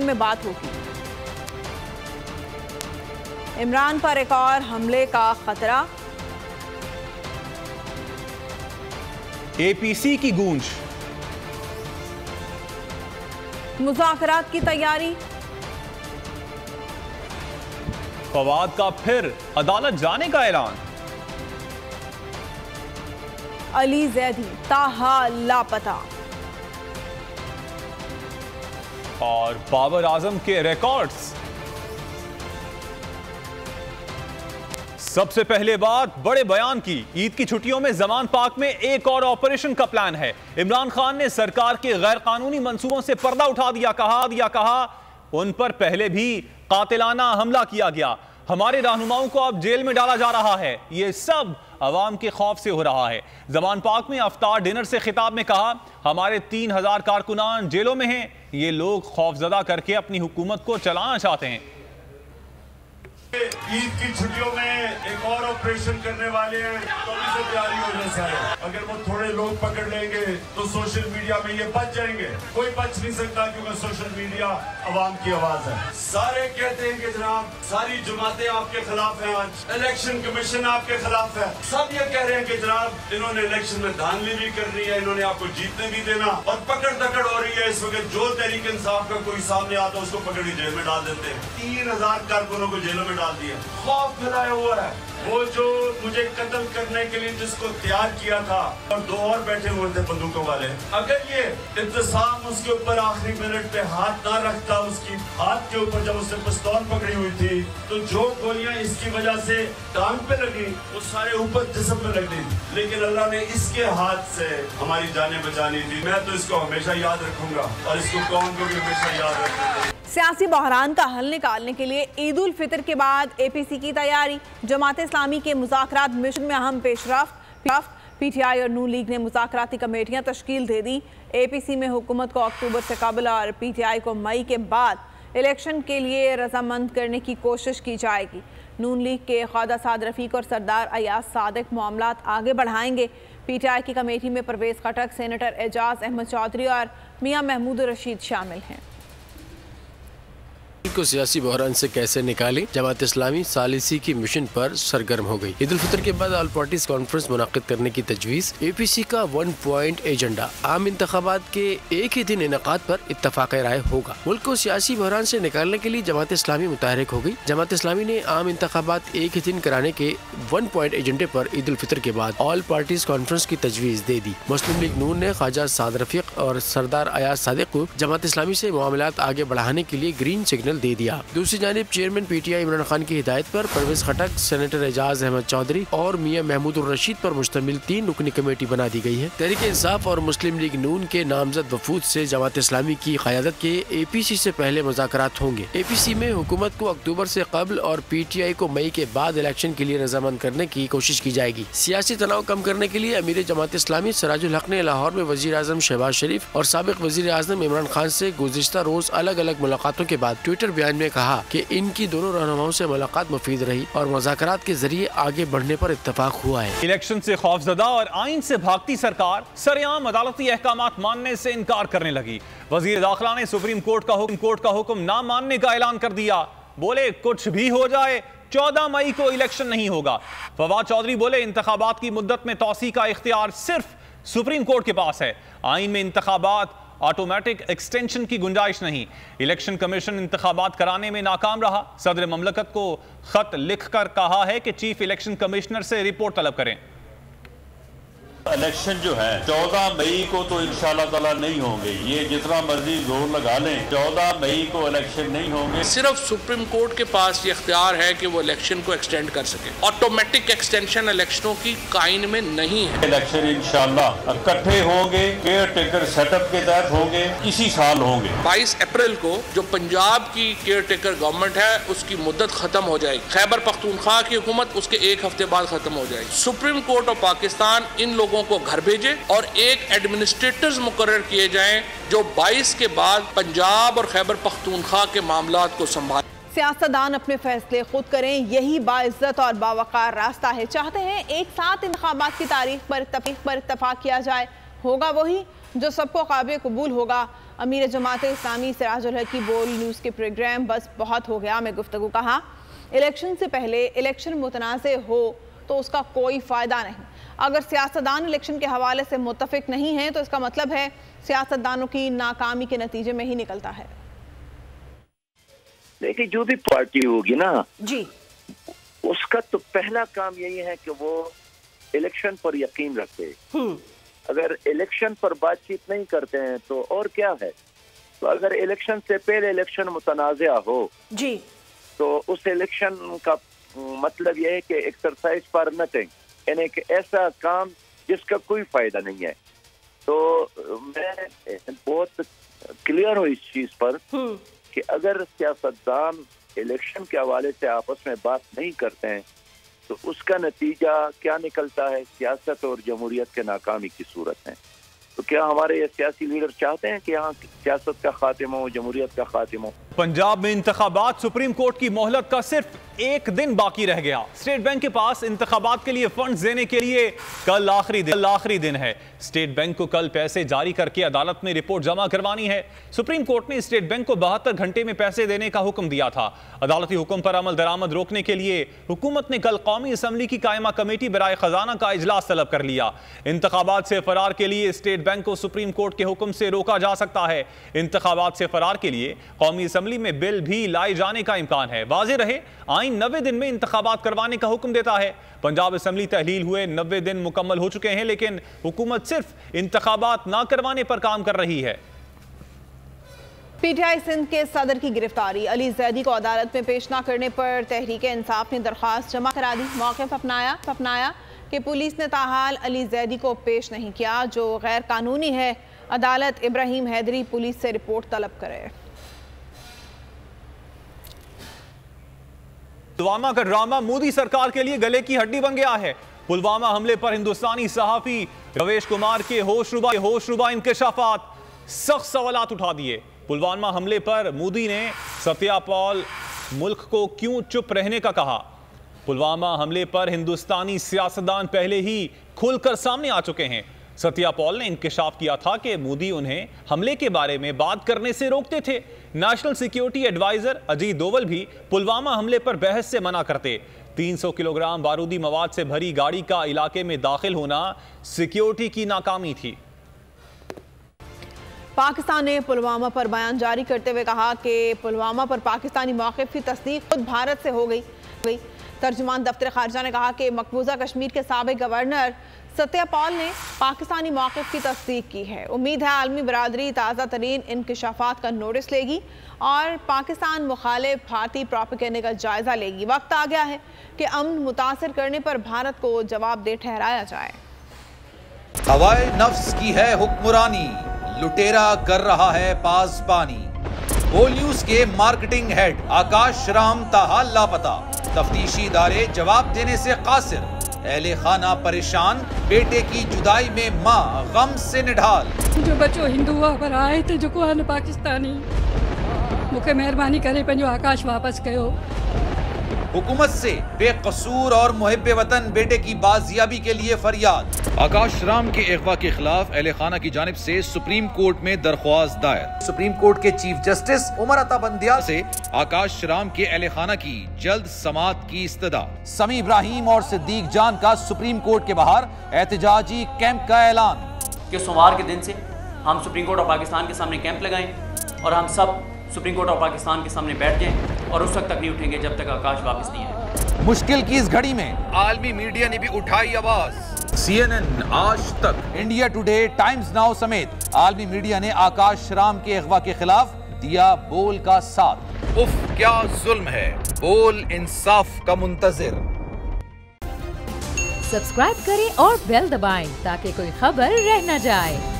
में बात होगी। इमरान पर एक और हमले का खतरा, एपीसी की गूंज। मुज़ाकरात की तैयारी, फवाद का फिर अदालत जाने का ऐलान। अली जैदी ताहाल लापता और बाबर आजम के रिकॉर्ड्स। सबसे पहले बात बड़े बयान की। ईद की छुट्टियों में जमान पाक में एक और ऑपरेशन का प्लान है। इमरान खान ने सरकार के गैर कानूनी मंसूबों से पर्दा उठा दिया। कहा उन पर पहले भी कातिलाना हमला किया गया। हमारे रहनुमाओं को अब जेल में डाला जा रहा है। यह सब अवाम के खौफ से हो रहा है। जमान पाक में अफ्तार डिनर से खिताब में कहा, हमारे 3000 कारकुनान जेलों में हैं। ये लोग खौफजदा करके अपनी हुकूमत को चलाना चाहते हैं। ईद की छुट्टियों में एक और ऑपरेशन करने वाले हैं, तो अभी से तैयारी हो जाए सारे। अगर वो थोड़े लोग पकड़ लेंगे तो सोशल मीडिया में ये बच जाएंगे। कोई बच नहीं सकता क्योंकि सोशल मीडिया अवाम की आवाज है। सारे कहते हैं कि जनाब सारी जमातें आपके खिलाफ हैं, आज इलेक्शन कमीशन आपके खिलाफ है। सब ये कह रहे हैं कि जनाब इन्होंने इलेक्शन में धांधली भी कर रही है, इन्होंने आपको जीतने भी देना, और पकड़ दकड़ हो रही है इस वक्त। जो तहरीक इंसाफ का कोई सामने आता है उसको पकड़ के जेल में डाल देते हैं। 3000 कारकुनों को जेलों में डाल दिया। खौफ फैलाया हुआ है। वो जो मुझे कत्ल करने के लिए जिसको तैयार किया था और 2 और बैठे हुए थे बंदूकों वाले, अगर ये इंतजाम उसके ऊपर आखिरी मिनट पे हाथ ना रखता, उसकी हाथ के ऊपर जब उसने पिस्तौल पकड़ी हुई थी, तो जो गोलियां इसकी वजह से टांग पे लगी वो सारे ऊपर जिस्म पे लगी। लेकिन अल्लाह ने इसके हाथ से हमारी जानें बचानी थी। मैं तो इसको हमेशा याद रखूंगा और इसको कौन को भी हमेशा याद रखूंगा। सियासी बहरान का हल निकालने के लिए ईद उल फितर के बाद एपीसी की तैयारी। जमात इस्लामी के मुज़ाकरात मिशन में अहम पेशरफ्त। पीटीआई और नून लीग ने मुज़ाकराती कमेटियां तश्कील दे दी। एपीसी में हुकूमत को अक्टूबर से कबल और पीटीआई को मई के बाद इलेक्शन के लिए रजामंद करने की कोशिश की जाएगी। नून लीग के ख्वाजा साद रफीक और सरदार अयाज सादिक मामलात आगे बढ़ाएंगे। पीटीआई की कमेटी में परवेज खटक, सेनेटर एजाज अहमद चौधरी और मियां महमूद रशीद शामिल हैं। को सियासी बहरान से कैसे निकालें, जमात इस्लामी सालिसी की मिशन पर सरगर्म हो गई। ईद उल फितर के बाद ऑल पार्टीज कॉन्फ्रेंस मुनाकिद करने की तजवीज़। एपीसी का 1 पॉइंट एजेंडा आम इंतखाबात के एक ही दिन इनेकाद पर इत्तफाक राय होगा। मुल्क को सियासी बहरान से निकालने के लिए जमात इस्लामी मुतहरिक हो गई। जमात इस्लामी ने आम इंतखाबात एक ही दिन कराने के 1 पॉइंट एजेंडे पर ईद उल फितर के बाद ऑल पार्टीज कॉन्फ्रेंस की तजवीज़ दे दी। मुस्लिम लीग नून ने ख्वाजा साद रफीक और सरदार अयाज सादिक को जमात इस्लामी से मामलात आगे बढ़ाने के लिए ग्रीन सिग्नल दे दिया। दूसरी जानिब चेयरमैन पीटीआई इमरान खान की हिदायत पर परवेज खटक, सेनेटर एजाज अहमद चौधरी और मियां महमूद रशीद पर मुश्तमिल 3 रुकनी कमेटी बना दी गई है। तहरीक इंसाफ और मुस्लिम लीग नून के नामजद वफूद से जमात इस्लामी की क़यादत के एपीसी से पहले मुज़ाकरात होंगे। एपीसी में हुकूमत को अक्टूबर से कबल और पीटीआई को मई के बाद इलेक्शन के लिए रजामंद करने की कोशिश की जाएगी। सियासी तनाव कम करने के लिए अमीर जमात इस्लामी सिराजुल हक ने लाहौर में वज़ीर आज़म शहबाज शरीफ और साबिक वज़ीर आज़म इमरान खान से गुज़िश्ता रोज अलग अलग मुलाकातों के बाद ट्विटर बयान में कहा कि इनकी दोनों रहनुमाओं से मुलाकात मुफीद रही और मुज़ाकरात के जरिए आगे बढ़ने पर इत्तफाक हुआ है। इलेक्शन से खौफजदा और आइन से भागती सरकार सरेआम अदालती अहकामात मानने से इनकार करने लगी। वज़ीर दाखिला ने सुप्रीम कोर्ट का हुक्म ना मानने का ऐलान कर दिया। बोले कुछ भी हो जाए 14 मई को इलेक्शन नहीं होगा। फवाद चौधरी बोले इंतखाबात की मुद्दत में तौसी का इख्तियार सिर्फ सुप्रीम कोर्ट के पास है। आइन में इंतखाबात ऑटोमेटिक एक्सटेंशन की गुंजाइश नहीं। इलेक्शन कमीशन इंतखाबात कराने में नाकाम रहा। सदर ममलकत को खत लिखकर कहा है कि चीफ इलेक्शन कमिश्नर से रिपोर्ट तलब करें। इलेक्शन जो है 14 मई को तो इंशाल्लाह ताला नहीं होंगे। ये जितना मर्जी जोर लगा लें 14 मई को इलेक्शन नहीं होंगे। सिर्फ सुप्रीम कोर्ट के पास ये इख्तियार है कि वो इलेक्शन को एक्सटेंड कर सके। ऑटोमेटिक एक्सटेंशन इलेक्शनों की काइन में नहीं है। इलेक्शन इंशाल्लाह इकट्ठे होंगे, केयर टेकर सेटअप के तहत होंगे, इसी साल होंगे। 22 अप्रैल को जो पंजाब की केयर टेकर गवर्नमेंट है उसकी मुद्दत खत्म हो जाएगी। खैबर पख्तूनख्वा की हुकूमत उसके 1 हफ्ते बाद खत्म हो जाएगी। सुप्रीम कोर्ट ऑफ पाकिस्तान इन लोगों को घर भेजे और एक एडमिनिस्ट्रेटर्स मुकर्रर किए जाएं जो 22 के बाद पंजाब और खैबर पख्तूनख्वा के मामलात को संभालें। सियासतदान अपने फैसले खुद करें, यही बाइज्जत और बावकार रास्ता है। चाहते हैं एक साथ इंतखाबात की तारीख पर इत्तफाक किया जाए, होगा वही जो सबको काबिल कबूल होगा। अमीर जमात इस्लामी सिराजुल हक की बोल न्यूज़ के प्रोग्राम बस बहुत हो गया में गुफ्तगू कहा, इलेक्शन से पहले इलेक्शन मुतनाज़ हो तो उसका कोई फ़ायदा नहीं। अगर सियासतदान इलेक्शन के हवाले से मुत्तफिक नहीं है तो इसका मतलब है सियासतदानों की नाकामी के नतीजे में ही निकलता है। देखिए, जो भी पार्टी होगी ना जी, उसका तो पहला काम यही है कि वो इलेक्शन पर यकीन रखे। अगर इलेक्शन पर बातचीत नहीं करते हैं तो और क्या है। तो अगर इलेक्शन से पहले इलेक्शन मुतनाज़ा हो जी, तो उस इलेक्शन का मतलब यह है कि एक्सरसाइज फॉर नथिंग, यानी कि ऐसा काम जिसका कोई फायदा नहीं है। तो मैं बहुत क्लियर हूँ इस चीज पर कि अगर सियासतदान इलेक्शन के हवाले से आपस में बात नहीं करते हैं तो उसका नतीजा क्या निकलता है, सियासत और जमहूरियत के नाकामी की सूरत है। तो क्या हमारे ये सियासी लीडर चाहते हैं कि यहाँ सियासत का खात्मा हो, जमहूरियत का खात्मा हो? पंजाब में इंतखाबात, सुप्रीम कोर्ट की मोहलत का सिर्फ एक दिन बाकी रह गया। स्टेट बैंक के पास इंतखाबात के लिए फंड्स देने के लिए कल आखिरी दिन है। स्टेट बैंक को कल पैसे जारी करके अदालत में रिपोर्ट जमा करवानी है। सुप्रीम कोर्ट ने स्टेट बैंक को 72 घंटे में पैसे देने का हुक्म दिया था। अदालती हुक्म पर अमल दरामद रोकने के लिए हुकूमत ने कल कौमी असम्बली की कायमा कमेटी बराए खजाना का इजलास तलब कर लिया। इंतखाबात से फरार के लिए स्टेट बैंक को सुप्रीम कोर्ट के हुक्म से रोका जा सकता है। इंतखाबात से फरार के लिए कौमी असम्बली में बिल भी लाए जाने का इम्कान है। वाज़ेह रहे, आइन 90 दिन में इंतखाबात करवाने का हुक्म देता है। पंजाब असम्बली तहलील हुए 90 दिन मुकम्मल हो चुके हैं, लेकिन हुकूमत सिर्फ इंतखाबात ना करवाने पर काम कर रही है। पीटीआई सिंध के सदर की गिरफ्तारी, अली जैदी को अदालत में पेश न करने पर तहरीक इंसाफ ने दरख्वास्त जमा करा दी। मौक़िफ़ अपनाया कि पुलिस ने ताहाल अली जैदी को पेश नहीं किया, जो गैर कानूनी है। अदालत इब्राहिम हैदरी पुलिस से रिपोर्ट तलब करे। पुलवामा का ड्रामा मोदी सरकार के लिए गले की हड्डी बन गया है। पुलवामा हमले पर हिंदुस्तानी सहाफी रवेश कुमार के होशरुबा इंकशाफात सख्त सवालात उठा दिए। पुलवामा हमले पर मोदी ने सत्यापाल मुल्क को क्यों चुप रहने का कहा। पुलवामा हमले पर हिंदुस्तानी सियासतदान पहले ही खुलकर सामने आ चुके हैं। सत्यापाल ने इंकशाफ किया था कि मोदी उन्हें हमले के बारे में बात करने से रोकते थे। National security adviser Ajit Doval भी पुलवामा हमले पर बहस से मना करते। 300 किलोग्राम बारूदी मवाद से भरी गाड़ी का इलाके में दाखिल होना सिक्योरिटी की नाकामी थी। पाकिस्तान ने पुलवामा पर बयान जारी करते हुए कहा कि पुलवामा पर पाकिस्तानी मौक़िफ़ की तस्दीक खुद भारत से हो गई। तर्जुमान दफ्तर खारजा ने कहा कि मकबूजा कश्मीर के साबिक़ गवर्नर सत्यापाल ने पाकिस्तानी मौक़िफ़ की तस्दीक की है। उम्मीद है आलमी बरादरी ताज़ा तरीन इंकशाफात का नोटिस लेगी और पाकिस्तान मुखालिफ भारतीय प्रोपेगेंडा का जायज़ा लेगी। वक्त आ गया है कि अमन मुतासर करने पर भारत को जवाबदेह ठहराया जाए। हवाए नफ्स की है हुक्मरानी, लुटेरा कर रहा है पासबानी। बोल न्यूज के मार्केटिंग हेड आकाश राम ताहाल लापता, तफ्तीशी इदारे जवाब देने से कासिर। अहले खाना परेशान, बेटे की जुदाई में माँ गम से निढाल। जो बच्चो हिंदू पर आए थे जो को पाकिस्तानी, मुझे मेहरबानी करे पंजो आकाश वापस कयो। हुकूमत से बेकसूर और मुहिब्बे वतन बेटे की बाजियाबी के लिए फरियाद। आकाश राम के अगवा के खिलाफ अहले खाना की जानिब से सुप्रीम कोर्ट में दरख्वास्त दायर। सुप्रीम कोर्ट के चीफ जस्टिस उमर अता बंदियाल से आकाश राम के अहले खाना की जल्द समाअत की इस्तदा। समी इब्राहिम और सिद्दीक जान का सुप्रीम कोर्ट के बाहर एहतजाजी कैंप का ऐलान। कि सोमवार के दिन से हम सुप्रीम कोर्ट ऑफ पाकिस्तान के सामने कैंप लगाएं और हम सब सुप्रीम कोर्ट ऑफ पाकिस्तान के सामने बैठ जाएं और उस वक्त तक नहीं उठेंगे जब तक आकाश वापस नहीं आए। मुश्किल की इस घड़ी में आलमी मीडिया ने भी उठाई आवाज। CNN, आज तक, इंडिया टुडे, टाइम्स नाउ समेत आलमी मीडिया ने आकाश राम के अगवा के खिलाफ दिया बोल का साथ। उफ क्या जुल्म है, बोल इंसाफ का मुंतजिर। सब्सक्राइब करें और बेल दबाएं ताकि कोई खबर रह न जाए।